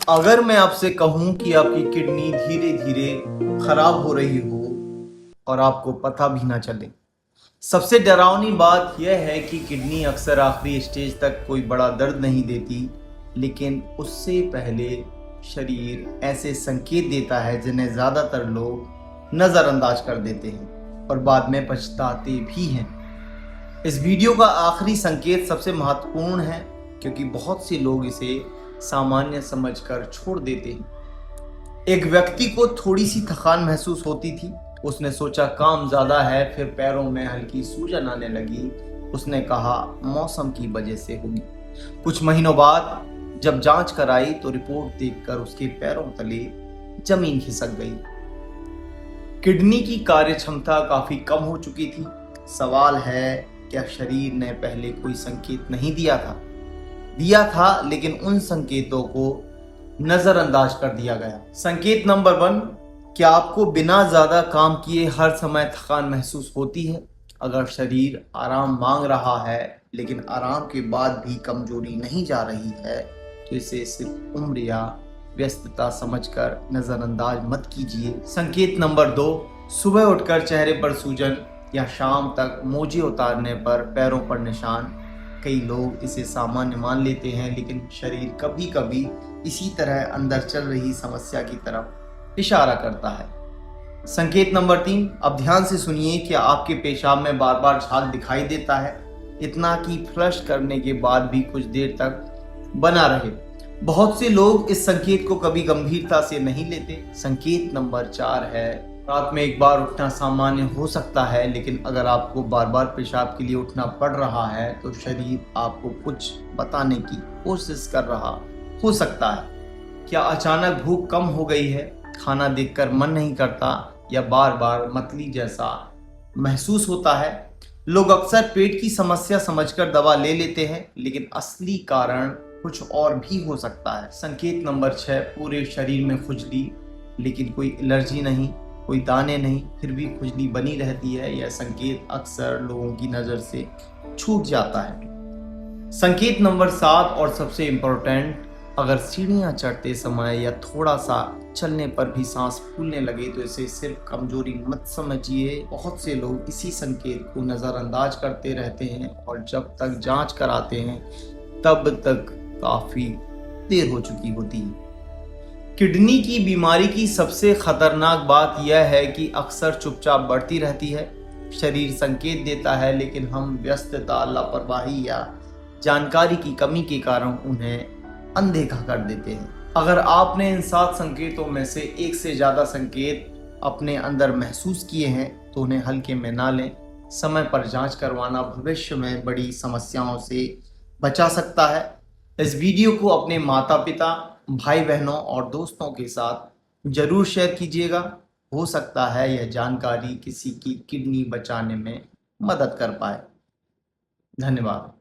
अगर मैं आपसे कहूं कि आपकी किडनी धीरे धीरे खराब हो रही हो और आपको पता भी ना चले। सबसे डरावनी बात यह है कि किडनी अक्सर आखिरी स्टेज तक कोई बड़ा दर्द नहीं देती, लेकिन उससे पहले शरीर ऐसे संकेत देता है जिन्हें ज़्यादातर लोग नज़रअंदाज कर देते हैं और बाद में पछताते भी हैं। इस वीडियो का आखिरी संकेत सबसे महत्वपूर्ण है, क्योंकि बहुत से लोग इसे सामान्य समझकर छोड़ देते हैं। एक व्यक्ति को थोड़ी सी थकान महसूस होती थी। उसने सोचा काम ज्यादा है, फिर पैरों में हल्की सूजन आने लगी। उसने कहा मौसम की वजह से होगी। कुछ महीनों बाद जब जांच कराई तो रिपोर्ट देखकर उसके पैरों तले जमीन खिसक गई। किडनी की कार्यक्षमता काफी कम हो चुकी थी। सवाल है, क्या शरीर ने पहले कोई संकेत नहीं दिया था, लेकिन उन संकेतों को नजरअंदाज कर दिया गया। संकेत नंबर 1, क्या आपको बिना ज्यादा काम किए हर समय थकान महसूस होती है? अगर शरीर आराम मांग रहा है लेकिन आराम के बाद भी कमजोरी नहीं जा रही है, तो इसे सिर्फ उम्र या व्यस्तता समझकर नजरअंदाज मत कीजिए। संकेत नंबर 2, सुबह उठकर चेहरे पर सूजन या शाम तक मोजे उतारने पर पैरों पर निशान। कई लोग इसे सामान्य मान लेते हैं, लेकिन शरीर कभी कभी इसी तरह अंदर चल रही समस्या की तरफ इशारा करता है। संकेत नंबर 3, अब ध्यान से सुनिए, क्या आपके पेशाब में बार बार झाग दिखाई देता है, इतना कि फ्लश करने के बाद भी कुछ देर तक बना रहे? बहुत से लोग इस संकेत को कभी गंभीरता से नहीं लेते। संकेत नंबर 4 है, रात में एक बार उठना सामान्य हो सकता है, लेकिन अगर आपको बार बार पेशाब के लिए उठना पड़ रहा है तो शरीर आपको कुछ बताने की कोशिश कर रहा हो सकता है। क्या अचानक भूख कम हो गई है, खाना देखकर मन नहीं करता, या बार बार मतली जैसा महसूस होता है? लोग अक्सर पेट की समस्या समझकर दवा ले लेते हैं, लेकिन असली कारण कुछ और भी हो सकता है। संकेत नंबर 6, पूरे शरीर में खुजली, लेकिन कोई एलर्जी नहीं, कोई दाने नहीं, फिर भी खुजली बनी रहती है। यह संकेत अक्सर लोगों की नज़र से छूट जाता है। संकेत नंबर 7 और सबसे इम्पोर्टेंट, अगर सीढ़ियाँ चढ़ते समय या थोड़ा सा चलने पर भी सांस फूलने लगे तो इसे सिर्फ कमजोरी मत समझिए। बहुत से लोग इसी संकेत को नज़रअंदाज करते रहते हैं और जब तक जांच कराते हैं तब तक काफ़ी देर हो चुकी होती है। किडनी की बीमारी की सबसे खतरनाक बात यह है कि अक्सर चुपचाप बढ़ती रहती है। शरीर संकेत देता है, लेकिन हम व्यस्तता, लापरवाही या जानकारी की कमी के कारण उन्हें अनदेखा कर देते हैं। अगर आपने इन 7 संकेतों में से एक से ज़्यादा संकेत अपने अंदर महसूस किए हैं तो उन्हें हल्के में ना लें। समय पर जांच करवाना भविष्य में बड़ी समस्याओं से बचा सकता है। इस वीडियो को अपने माता पिता, भाई बहनों और दोस्तों के साथ जरूर शेयर कीजिएगा। हो सकता है यह जानकारी किसी की किडनी बचाने में मदद कर पाए। धन्यवाद।